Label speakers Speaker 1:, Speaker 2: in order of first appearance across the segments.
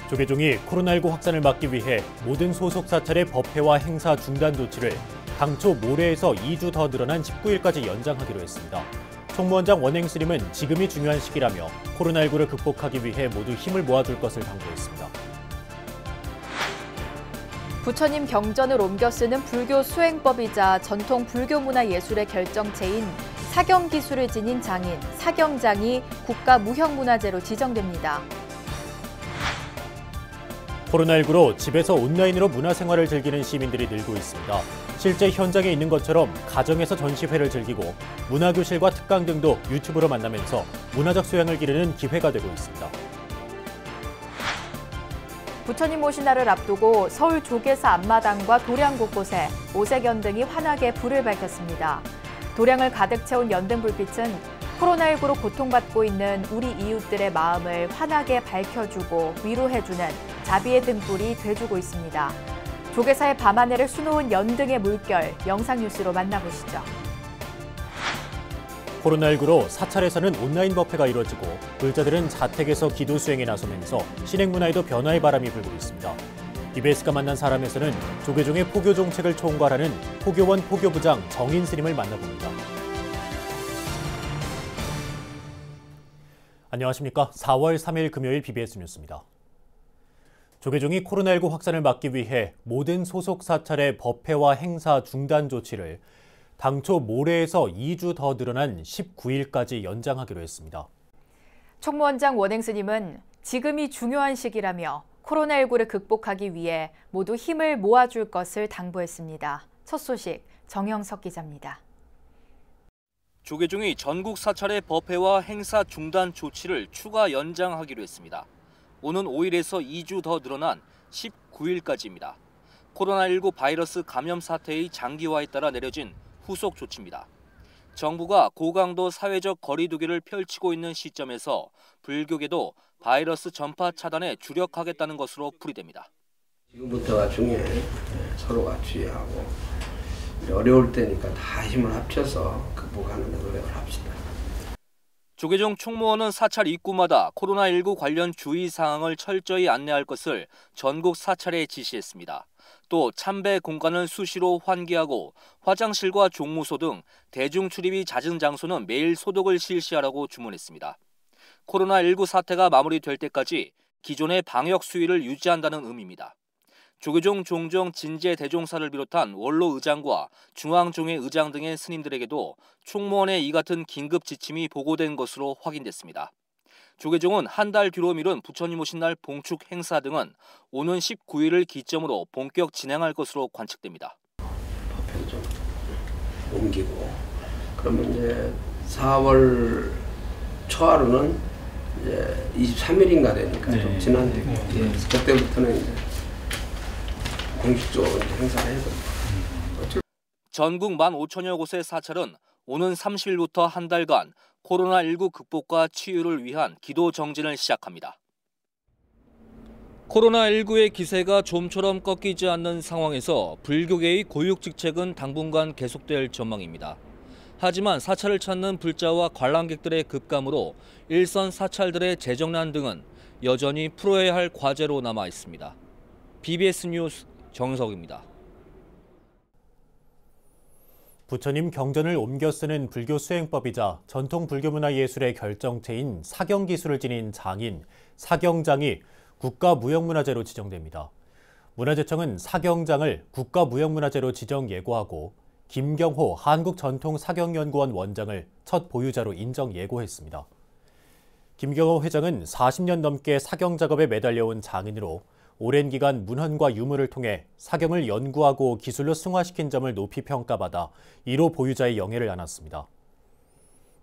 Speaker 1: 조계종이 코로나19 확산을 막기 위해 모든 소속 사찰의 법회와 행사 중단 조치를 당초 모레에서 2주 더 늘어난 19일까지 연장하기로 했습니다. 총무원장 원행 스님은 지금이 중요한 시기라며 코로나19를 극복하기 위해 모두 힘을 모아줄 것을 당부했습니다.
Speaker 2: 부처님 경전을 옮겨 쓰는 불교 수행법이자 전통 불교 문화 예술의 결정체인 사경 기술을 지닌 장인, 사경장이 국가 무형문화재로 지정됩니다.
Speaker 1: 코로나19로 집에서 온라인으로 문화생활을 즐기는 시민들이 늘고 있습니다. 실제 현장에 있는 것처럼 가정에서 전시회를 즐기고 문화교실과 특강 등도 유튜브로 만나면서 문화적 소양을 기르는 기회가 되고 있습니다.
Speaker 2: 부처님 오신 날을 앞두고 서울 조계사 앞마당과 도량 곳곳에 오색연등이 환하게 불을 밝혔습니다. 도량을 가득 채운 연등 불빛은 코로나19로 고통받고 있는 우리 이웃들의 마음을 환하게 밝혀주고 위로해주는 자비의 등불이 돼주고 있습니다. 조계사의 밤하늘을 수놓은 연등의 물결, 영상 뉴스로 만나보시죠.
Speaker 1: 코로나19로 사찰에서는 온라인 법회가 이루어지고 불자들은 자택에서 기도 수행에 나서면서 신행 문화에도 변화의 바람이 불고 있습니다. BBS가 만난 사람에서는 조계종의 포교 정책을 총괄하는 포교원 포교부장 정인 스님을 만나봅니다. 안녕하십니까. 4월 3일 금요일 BBS 뉴스입니다. 조계종이 코로나19 확산을 막기 위해 모든 소속 사찰의 법회와 행사 중단 조치를 당초 모레에서 2주 더 늘어난 19일까지 연장하기로 했습니다.
Speaker 2: 총무원장 원행 스님은 지금이 중요한 시기라며 코로나19를 극복하기 위해 모두 힘을 모아줄 것을 당부했습니다. 첫 소식 정영석 기자입니다.
Speaker 3: 조계종이 전국 사찰의 법회와 행사 중단 조치를 추가 연장하기로 했습니다. 오는 5일에서 2주 더 늘어난 19일까지입니다. 코로나19 바이러스 감염 사태의 장기화에 따라 내려진 후속 조치입니다. 정부가 고강도 사회적 거리 두기를 펼치고 있는 시점에서 불교계도 바이러스 전파 차단에 주력하겠다는 것으로 풀이됩니다.
Speaker 4: 지금부터가 중요해. 서로가 주의하고 어려울 때니까 다 힘을 합쳐서 극복하는 데 노력을 합시다.
Speaker 3: 조계종 총무원은 사찰 입구마다 코로나19 관련 주의사항을 철저히 안내할 것을 전국 사찰에 지시했습니다. 또 참배 공간을 수시로 환기하고 화장실과 종무소 등 대중 출입이 잦은 장소는 매일 소독을 실시하라고 주문했습니다. 코로나19 사태가 마무리될 때까지 기존의 방역 수위를 유지한다는 의미입니다. 조계종 종정 진제 대종사를 비롯한 원로 의장과 중앙종회 의장 등의 스님들에게도 총무원의 이 같은 긴급 지침이 보고된 것으로 확인됐습니다. 조계종은 한 달 뒤로 미룬 부처님 오신 날 봉축 행사 등은 오는 19일을 기점으로 본격 진행할 것으로 관측됩니다.
Speaker 4: 법회를 좀 옮기고 그러면 이제 4월 초하루는 이제 23일인가 되니까 좀 지난되고 그때부터는 이제 공식적으로 행사를 해서
Speaker 3: 전국 15,000여 곳의 사찰은 오는 30일부터 한 달간 코로나19 극복과 치유를 위한 기도 정진을 시작합니다. 코로나19의 기세가 좀처럼 꺾이지 않는 상황에서 불교계의 고육직책은 당분간 계속될 전망입니다. 하지만 사찰을 찾는 불자와 관람객들의 급감으로 일선 사찰들의 재정난 등은 여전히 풀어야 할 과제로 남아 있습니다. BBS 뉴스 정석입니다.
Speaker 1: 부처님 경전을 옮겨 쓰는 불교 수행법이자 전통 불교 문화 예술의 결정체인 사경 기술을 지닌 장인, 사경장이 국가무형문화재로 지정됩니다. 문화재청은 사경장을 국가무형문화재로 지정 예고하고 김경호 한국전통사경연구원 원장을 첫 보유자로 인정 예고했습니다. 김경호 회장은 40년 넘게 사경 작업에 매달려온 장인으로 오랜 기간 문헌과 유물을 통해 사경을 연구하고 기술로 승화시킨 점을 높이 평가받아 1호 보유자의 영예를 안았습니다.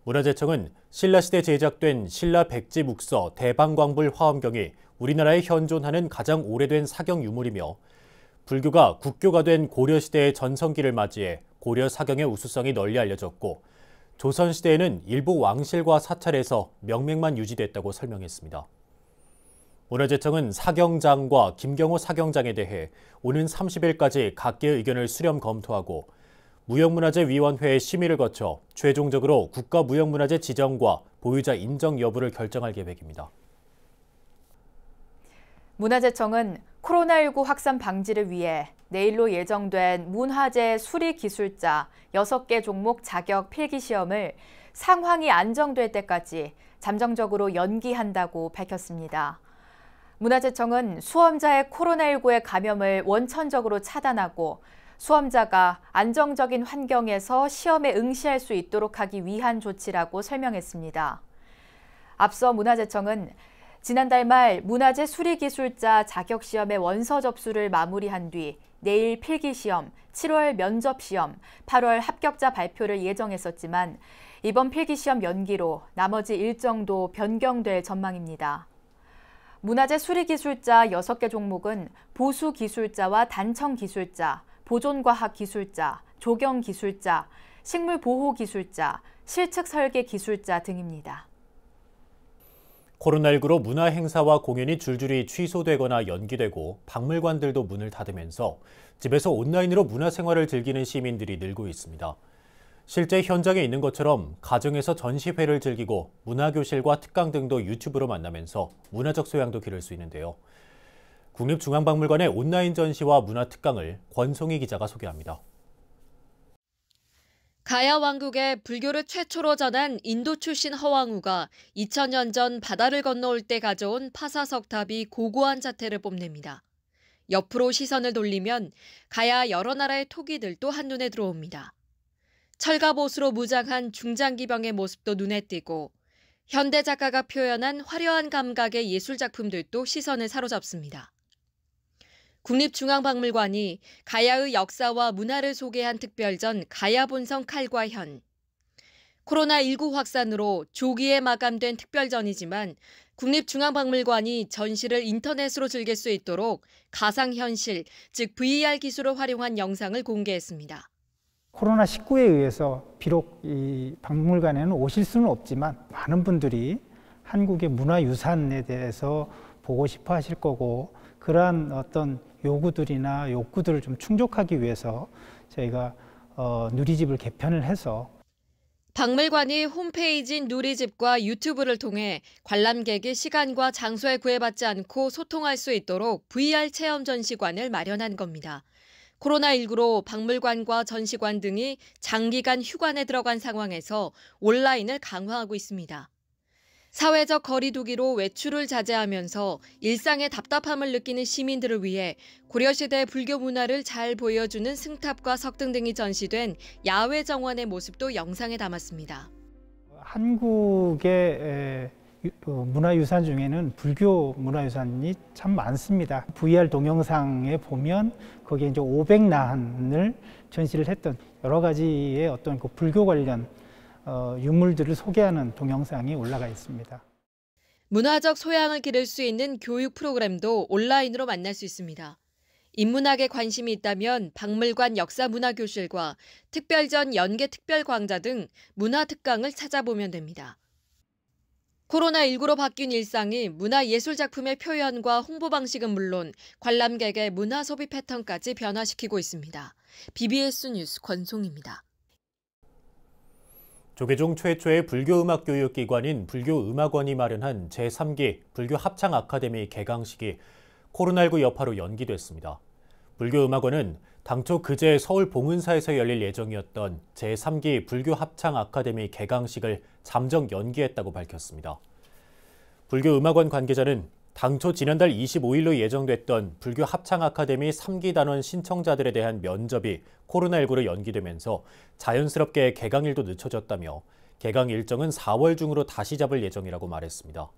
Speaker 1: 문화재청은 신라시대 제작된 신라 백지 묵서 대방광불 화엄경이 우리나라에 현존하는 가장 오래된 사경 유물이며 불교가 국교가 된 고려시대의 전성기를 맞이해 고려 사경의 우수성이 널리 알려졌고 조선시대에는 일부 왕실과 사찰에서 명맥만 유지됐다고 설명했습니다. 문화재청은 사경장과 김경호 사경장에 대해 오는 30일까지 각계의 의견을 수렴 검토하고 무형문화재위원회의 심의를 거쳐 최종적으로 국가무형문화재 지정과 보유자 인정 여부를 결정할 계획입니다.
Speaker 2: 문화재청은 코로나19 확산 방지를 위해 내일로 예정된 문화재 수리기술자 6개 종목 자격 필기시험을 상황이 안정될 때까지 잠정적으로 연기한다고 밝혔습니다. 문화재청은 수험자의 코로나19의 감염을 원천적으로 차단하고 수험자가 안정적인 환경에서 시험에 응시할 수 있도록 하기 위한 조치라고 설명했습니다. 앞서 문화재청은 지난달 말 문화재 수리기술자 자격시험의 원서 접수를 마무리한 뒤 내일 필기시험, 7월 면접시험, 8월 합격자 발표를 예정했었지만 이번 필기시험 연기로 나머지 일정도 변경될 전망입니다. 문화재 수리기술자 6개 종목은 보수기술자와 단청기술자, 보존과학기술자, 조경기술자, 식물보호기술자, 실측설계기술자 등입니다.
Speaker 1: 코로나19로 문화 행사와 공연이 줄줄이 취소되거나 연기되고 박물관들도 문을 닫으면서 집에서 온라인으로 문화생활을 즐기는 시민들이 늘고 있습니다. 실제 현장에 있는 것처럼 가정에서 전시회를 즐기고 문화교실과 특강 등도 유튜브로 만나면서 문화적 소양도 기를 수 있는데요. 국립중앙박물관의 온라인 전시와 문화특강을 권송희 기자가 소개합니다.
Speaker 5: 가야 왕국에 불교를 최초로 전한 인도 출신 허왕우가 2000년 전 바다를 건너올 때 가져온 파사석탑이 고고한 자태를 뽐냅니다. 옆으로 시선을 돌리면 가야 여러 나라의 토기들도 한눈에 들어옵니다. 철갑옷으로 무장한 중장기병의 모습도 눈에 띄고 현대 작가가 표현한 화려한 감각의 예술작품들도 시선을 사로잡습니다. 국립중앙박물관이 가야의 역사와 문화를 소개한 특별전 가야본성 칼과 현. 코로나19 확산으로 조기에 마감된 특별전이지만 국립중앙박물관이 전시를 인터넷으로 즐길 수 있도록 가상현실, 즉 VR 기술을 활용한 영상을 공개했습니다.
Speaker 6: 코로나19에 의해서 비록 이 박물관에는 오실 수는 없지만 많은 분들이 한국의 문화유산에 대해서 보고 싶어 하실 거고 그러한 어떤 요구들이나 욕구들을 좀 충족하기 위해서 저희가 누리집을 개편을 해서
Speaker 5: 박물관이 홈페이지인 누리집과 유튜브를 통해 관람객이 시간과 장소에 구애받지 않고 소통할 수 있도록 VR 체험 전시관을 마련한 겁니다. 코로나19로 박물관과 전시관 등이 장기간 휴관에 들어간 상황에서 온라인을 강화하고 있습니다. 사회적 거리두기로 외출을 자제하면서 일상의 답답함을 느끼는 시민들을 위해 고려시대 불교 문화를 잘 보여주는 승탑과 석등 등이 전시된 야외 정원의 모습도 영상에 담았습니다.
Speaker 6: 한국의 문화유산 중에는 불교 문화유산이 참 많습니다. VR 동영상에 보면 거기에 이제 500나한을 전시를 했던 여러 가지의 어떤 그 불교 관련 유물들을 소개하는 동영상이 올라가 있습니다.
Speaker 5: 문화적 소양을 기를 수 있는 교육 프로그램도 온라인으로 만날 수 있습니다. 인문학에 관심이 있다면 박물관 역사문화교실과 특별전 연계 특별광자 등 문화특강을 찾아보면 됩니다. 코로나19로 바뀐 일상이 문화예술작품의 표현과 홍보 방식은 물론 관람객의 문화 소비 패턴까지 변화시키고 있습니다. BBS 뉴스 권송입니다.
Speaker 1: 조계종 최초의 불교음악 교육기관인 불교음악원이 마련한 제3기 불교 합창 아카데미 개강식이 코로나19 여파로 연기됐습니다. 불교음악원은 당초 그제 서울 봉은사에서 열릴 예정이었던 제3기 불교 합창 아카데미 개강식을 잠정 연기했다고 밝혔습니다. 불교음악원 관계자는 당초 지난달 25일로 예정됐던 불교 합창 아카데미 3기 단원 신청자들에 대한 면접이 코로나19로 연기되면서 자연스럽게 개강일도 늦춰졌다며 개강 일정은 4월 중으로 다시 잡을 예정이라고 말했습니다.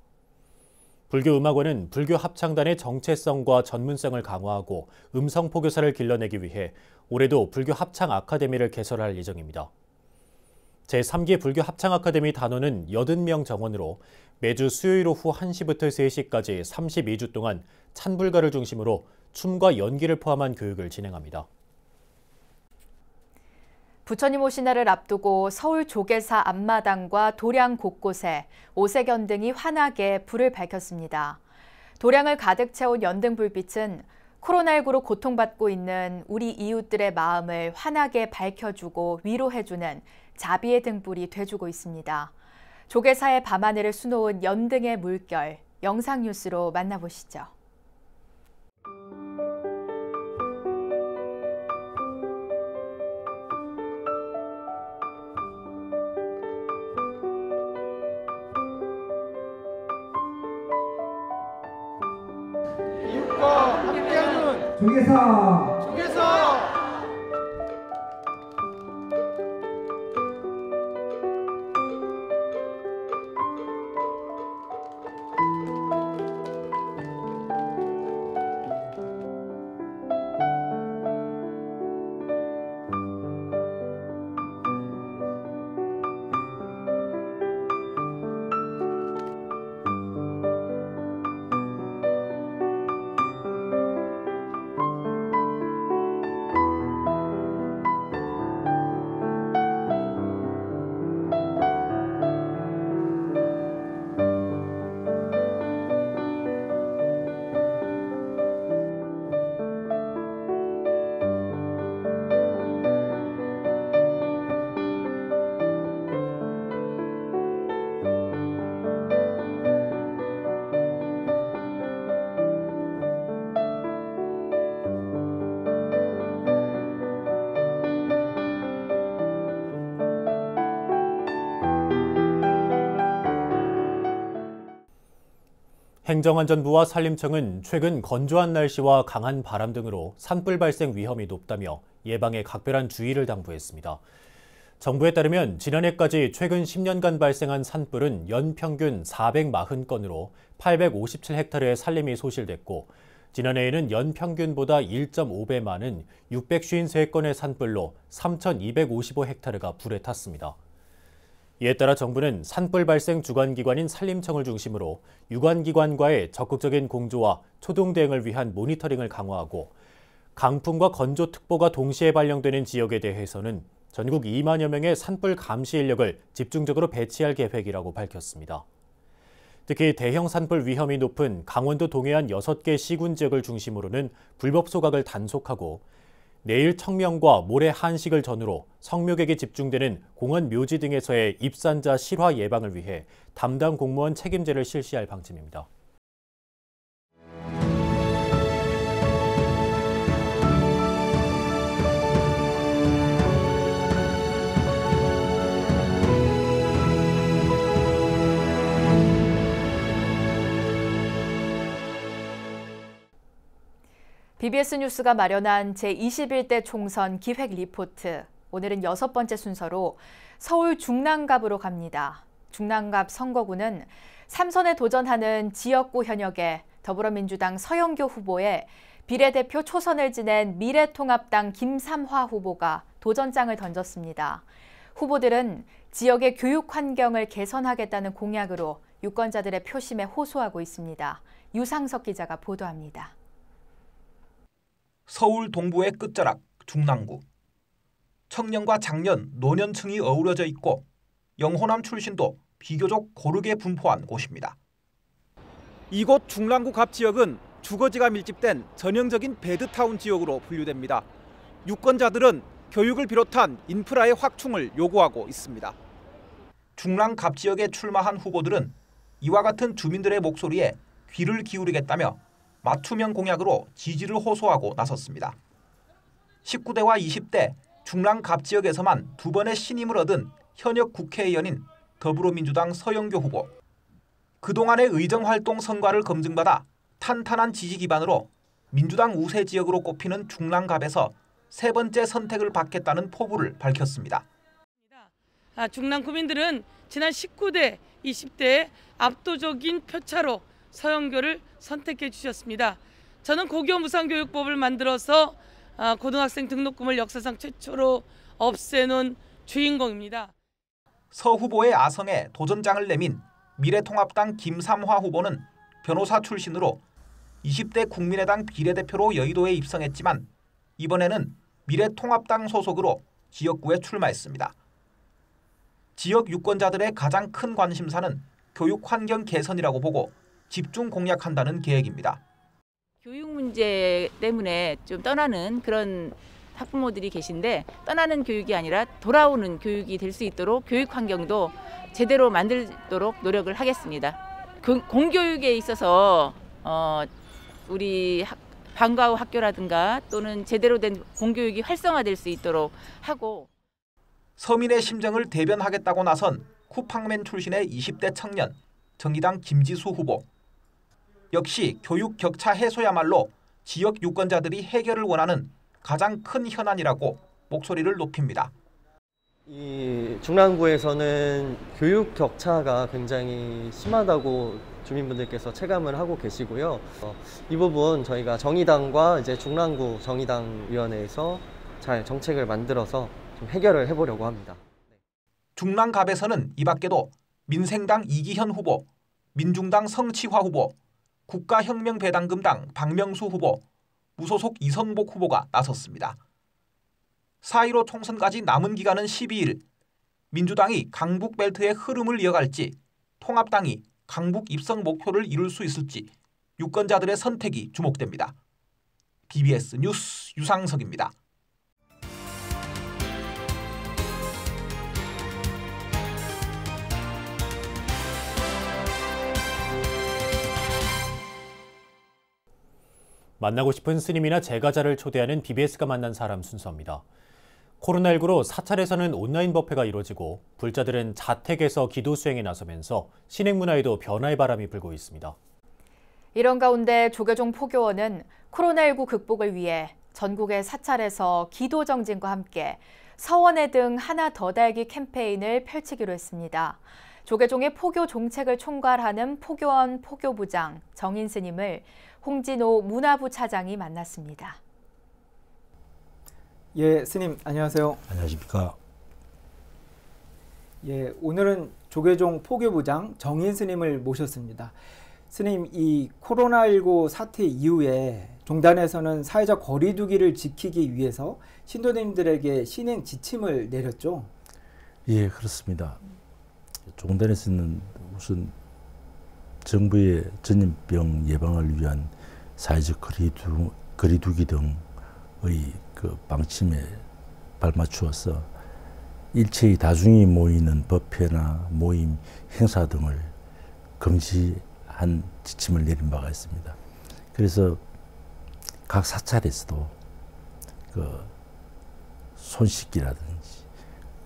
Speaker 1: 불교음악원은 불교 합창단의 정체성과 전문성을 강화하고 음성 포교사를 길러내기 위해 올해도 불교 합창 아카데미를 개설할 예정입니다. 제3기 불교 합창 아카데미 단원은 80명 정원으로 매주 수요일 오후 1시부터 3시까지 32주 동안 찬불가를 중심으로 춤과 연기를 포함한 교육을 진행합니다.
Speaker 2: 부처님 오신 날을 앞두고 서울 조계사 앞마당과 도량 곳곳에 오색연등이 환하게 불을 밝혔습니다. 도량을 가득 채운 연등 불빛은 코로나19로 고통받고 있는 우리 이웃들의 마음을 환하게 밝혀주고 위로해주는 자비의 등불이 돼주고 있습니다. 조계사의 밤하늘을 수놓은 연등의 물결, 영상 뉴스로 만나보시죠.
Speaker 7: 조계사.
Speaker 1: 행정안전부와 산림청은 최근 건조한 날씨와 강한 바람 등으로 산불 발생 위험이 높다며 예방에 각별한 주의를 당부했습니다. 정부에 따르면 지난해까지 최근 10년간 발생한 산불은 연평균 440건으로 857헥타르의 산림이 소실됐고, 지난해에는 연평균보다 1.5배 많은 653건의 산불로 3,255헥타르가 불에 탔습니다. 이에 따라 정부는 산불 발생 주관기관인 산림청을 중심으로 유관기관과의 적극적인 공조와 초동 대응을 위한 모니터링을 강화하고, 강풍과 건조특보가 동시에 발령되는 지역에 대해서는 전국 2만여 명의 산불 감시 인력을 집중적으로 배치할 계획이라고 밝혔습니다. 특히 대형 산불 위험이 높은 강원도 동해안 6개 시군 지역을 중심으로는 불법 소각을 단속하고, 내일 청명과 모레 한식을 전후로 성묘객이 집중되는 공원 묘지 등에서의 입산자 실화 예방을 위해 담당 공무원 책임제를 실시할 방침입니다.
Speaker 2: BBS 뉴스가 마련한 제21대 총선 기획 리포트. 오늘은 6번째 순서로 서울 중랑갑으로 갑니다. 중랑갑 선거구는 3선에 도전하는 지역구 현역의 더불어민주당 서영교 후보의 비례대표 초선을 지낸 미래통합당 김삼화 후보가 도전장을 던졌습니다. 후보들은 지역의 교육 환경을 개선하겠다는 공약으로 유권자들의 표심에 호소하고 있습니다. 유상석 기자가 보도합니다.
Speaker 8: 서울 동부의 끝자락 중랑구. 청년과 장년, 노년층이 어우러져 있고 영호남 출신도 비교적 고르게 분포한 곳입니다.
Speaker 9: 이곳 중랑구 갑 지역은 주거지가 밀집된 전형적인 배드타운 지역으로 분류됩니다. 유권자들은 교육을 비롯한 인프라의 확충을 요구하고 있습니다.
Speaker 8: 중랑 갑 지역에 출마한 후보들은 이와 같은 주민들의 목소리에 귀를 기울이겠다며 맞춤형 공약으로 지지를 호소하고 나섰습니다. 19대와 20대 중랑 갑 지역에서만 2번의 신임을 얻은 현역 국회의원인 더불어민주당 서영교 후보. 그동안의 의정활동 성과를 검증받아 탄탄한 지지 기반으로 민주당 우세 지역으로 꼽히는 중랑갑에서 3번째 선택을 받겠다는 포부를 밝혔습니다.
Speaker 10: 중랑 구민들은 지난 19대, 20대의 압도적인 표차로 서영교를 선택해 주셨습니다. 저는 고교 무상교육법을 만들어서 고등학생 등록금을 역사상 최초로 없애놓은 주인공입니다.
Speaker 8: 서 후보의 아성에 도전장을 내민 미래통합당 김삼화 후보는 변호사 출신으로 20대 국민의당 비례대표로 여의도에 입성했지만 이번에는 미래통합당 소속으로 지역구에 출마했습니다. 지역 유권자들의 가장 큰 관심사는 교육 환경 개선이라고 보고 집중 공략한다는 계획입니다.
Speaker 11: 교육 문제 때문에 좀 떠나는 그런 학부모들이 계신데, 떠나는 교육이 아니라 돌아오는 교육이 될 수 있도록 교육 환경도 제대로 만들도록 노력을 하겠습니다. 공교육에 있어서 우리 방과후 학교라든가 또는 제대로 된 공교육이 활성화될 수 있도록 하고,
Speaker 8: 서민의 심정을 대변하겠다고 나선 쿠팡맨 출신의 20대 청년 정의당 김지수 후보. 역시 교육 격차 해소야말로 지역 유권자들이 해결을 원하는 가장 큰 현안이라고 목소리를 높입니다.
Speaker 7: 이 중랑구에서는 교육 격차가 굉장히 심하다고 주민분들께서 체감을 하고 계시고요. 이 부분 저희가 정의당과 이제 중랑구 정의당위원회에서 잘 정책을 만들어서 좀 해결을 해보려고 합니다.
Speaker 8: 중랑갑에서는 이 밖에도 민생당 이기현 후보, 민중당 성치화 후보, 국가혁명배당금당 박명수 후보, 무소속 이성복 후보가 나섰습니다. 4.15 총선까지 남은 기간은 12일. 민주당이 강북벨트의 흐름을 이어갈지, 통합당이 강북 입성 목표를 이룰 수 있을지 유권자들의 선택이 주목됩니다. BBS 뉴스 유상석입니다.
Speaker 1: 만나고 싶은 스님이나 제가자를 초대하는 BBS가 만난 사람 순서입니다. 코로나19로 사찰에서는 온라인 법회가 이루어지고 불자들은 자택에서 기도 수행에 나서면서 신행 문화에도 변화의 바람이 불고 있습니다.
Speaker 2: 이런 가운데 조계종 포교원은 코로나19 극복을 위해 전국의 사찰에서 기도 정진과 함께 서원의 등 하나 더 달기 캠페인을 펼치기로 했습니다. 조계종의 포교 종책을 총괄하는 포교원 포교부장 정인 스님을 홍진호 문화부 차장이 만났습니다.
Speaker 12: 예, 스님 안녕하세요.
Speaker 13: 안녕하십니까.
Speaker 12: 예, 오늘은 조계종 포교부장 정인 스님을 모셨습니다. 스님, 이 코로나19 사태 이후에 종단에서는 사회적 거리 두기를 지키기 위해서 신도님들에게 신행 지침을 내렸죠?
Speaker 13: 예, 그렇습니다. 종단에서는 우선 정부의 전염병 예방을 위한 사회적 거리 두기 등의 그 방침에 발맞추어서 일체의 다중이 모이는 법회나 모임, 행사 등을 금지한 지침을 내린 바가 있습니다. 그래서 각 사찰에서도 그 손 씻기라든지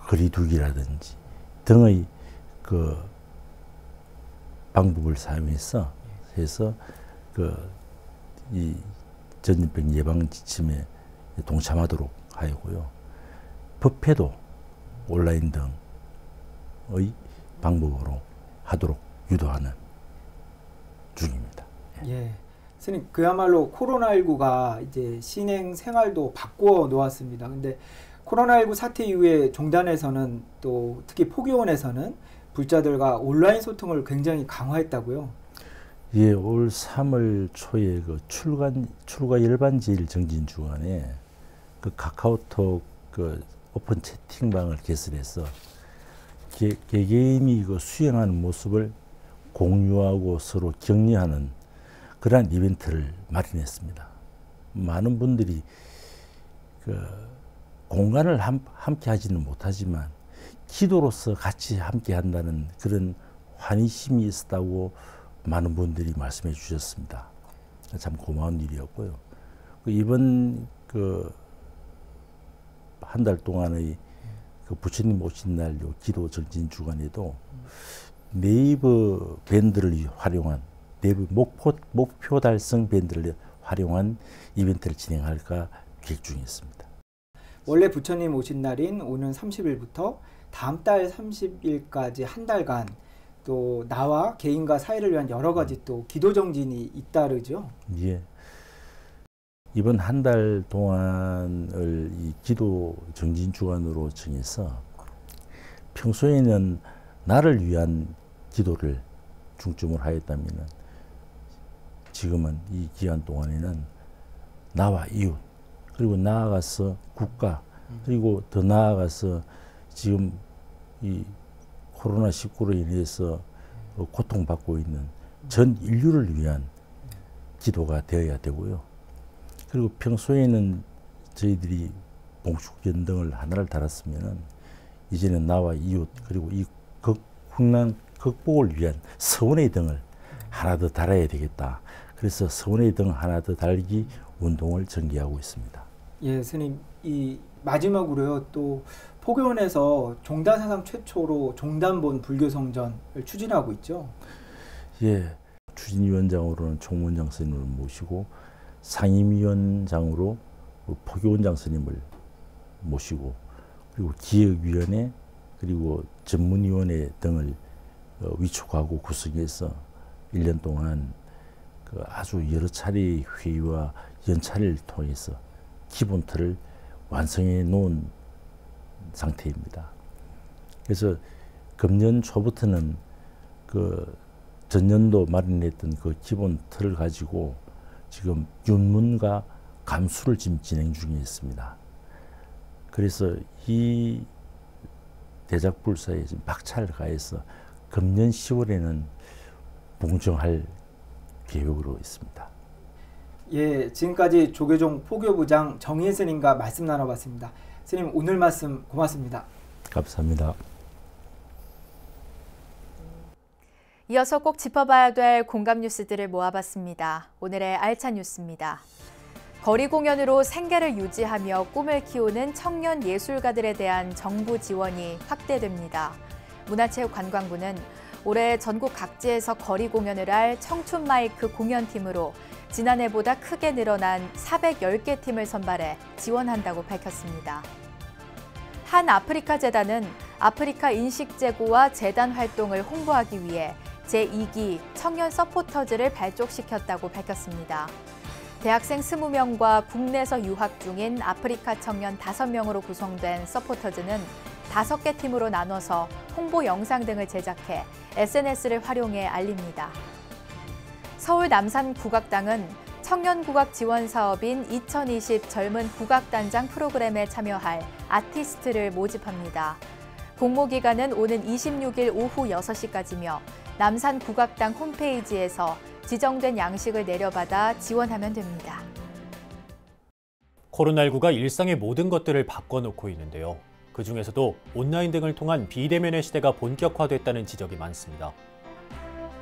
Speaker 13: 거리 두기라든지 등의 그 방법을 사용해서 이 전염병 예방 지침에 동참하도록 하였고요. 법회도 온라인 등의 방법으로 하도록 유도하는 중입니다.
Speaker 12: 예, 스님 그야말로 코로나19가 이제 신행 생활도 바꾸어 놓았습니다. 근데 코로나19 사태 이후에 종단에서는 또 특히 포교원에서는 불자들과 온라인 소통을 굉장히 강화했다고요?
Speaker 13: 예, 올 3월 초에 그 출가 일반제일 정진 주간에 그 카카오톡 그 오픈 채팅방을 개설해서 개개인이 그 수행하는 모습을 공유하고 서로 격려하는 그러한 이벤트를 마련했습니다. 많은 분들이 그 공간을 함께 하지는 못하지만 기도로서 같이 함께 한다는 그런 환희심이 있었다고 많은 분들이 말씀해 주셨습니다. 참 고마운 일이었고요. 이번 한 달 동안의 그 부처님 오신 날 요 기도 정진 주간에도 네이버 밴드를 활용한 네이버 목표 달성 밴드를 활용한 이벤트를 진행할까 계획 중에 있습니다.
Speaker 12: 원래 부처님 오신 날인 오는 30일부터 다음 달 30일까지 한 달간 또 나와 개인과 사회를 위한 여러 가지 또 기도 정진이 잇따르죠.
Speaker 13: 예. 이번 한 달 동안을 이 기도 정진 주간으로 정해서 평소에는 나를 위한 기도를 중점으로 하였다면 지금은 이 기간 동안에는 나와 이웃 그리고 나아가서 국가 그리고 더 나아가서 지금 이 코로나19로 인해서 고통받고 있는 전 인류를 위한 기도가 되어야 되고요. 그리고 평소에는 저희들이 봉축전 등을 하나를 달았으면은 이제는 나와 이웃 그리고 이 국난 극복을 위한 서원의 등을 하나 더 달아야 되겠다. 그래서 서원의 등 하나 더 달기 운동을 전개하고 있습니다.
Speaker 12: 예, 스님, 이 마지막으로요. 또 포교원에서 종단 사상 최초로 종단본 불교 성전을 추진하고 있죠.
Speaker 13: 예, 추진위원장으로는 총무원장 스님을 모시고 상임위원장으로 포교원장 스님을 모시고 그리고 기획위원회 그리고 전문위원회 등을 위촉하고 구성해서 1년 동안 그 아주 여러 차례의 회의와 연차를 통해서 기본 틀을 완성해 놓은 상태입니다. 그래서 금년 초부터는 그 전년도 마련했던 그 기본 틀을 가지고 지금 윤문과 감수를 지금 진행 중에 있습니다. 그래서 이 대작불사에 지금 박차를 가해서 금년 10월에는 봉정할 계획으로 있습니다.
Speaker 12: 예, 지금까지 조계종 포교부장 정희인 스님과 말씀 나눠봤습니다. 스님 오늘 말씀 고맙습니다.
Speaker 13: 감사합니다.
Speaker 2: 이어서 꼭 짚어봐야 될 공감 뉴스들을 모아봤습니다. 오늘의 알찬 뉴스입니다. 거리 공연으로 생계를 유지하며 꿈을 키우는 청년 예술가들에 대한 정부 지원이 확대됩니다. 문화체육관광부는 올해 전국 각지에서 거리 공연을 할 청춘 마이크 공연팀으로 지난해보다 크게 늘어난 410개 팀을 선발해 지원한다고 밝혔습니다. 한 아프리카 재단은 아프리카 인식 제고와 재단 활동을 홍보하기 위해 제2기 청년 서포터즈를 발족시켰다고 밝혔습니다. 대학생 20명과 국내에서 유학 중인 아프리카 청년 5명으로 구성된 서포터즈는 5개 팀으로 나눠서 홍보 영상 등을 제작해 SNS를 활용해 알립니다. 서울 남산국악당은 청년국악 지원 사업인 2020 젊은 국악단장 프로그램에 참여할 아티스트를 모집합니다. 공모기간은 오는 26일 오후 6시까지며 남산국악당 홈페이지에서 지정된 양식을 내려받아 지원하면 됩니다.
Speaker 1: 코로나19가 일상의 모든 것들을 바꿔놓고 있는데요. 그중에서도 온라인 등을 통한 비대면의 시대가 본격화됐다는 지적이 많습니다.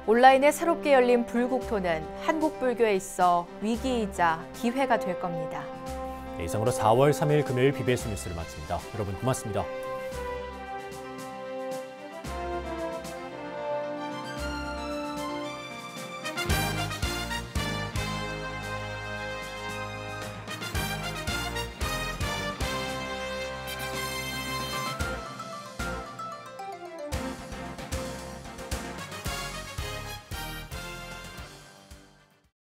Speaker 2: 온라인에 새롭게 열린 불국토는 한국 불교에 있어 위기이자 기회가 될 겁니다.
Speaker 1: 이상으로 4월 3일 금요일 BBS 뉴스를 마칩니다. 여러분 고맙습니다.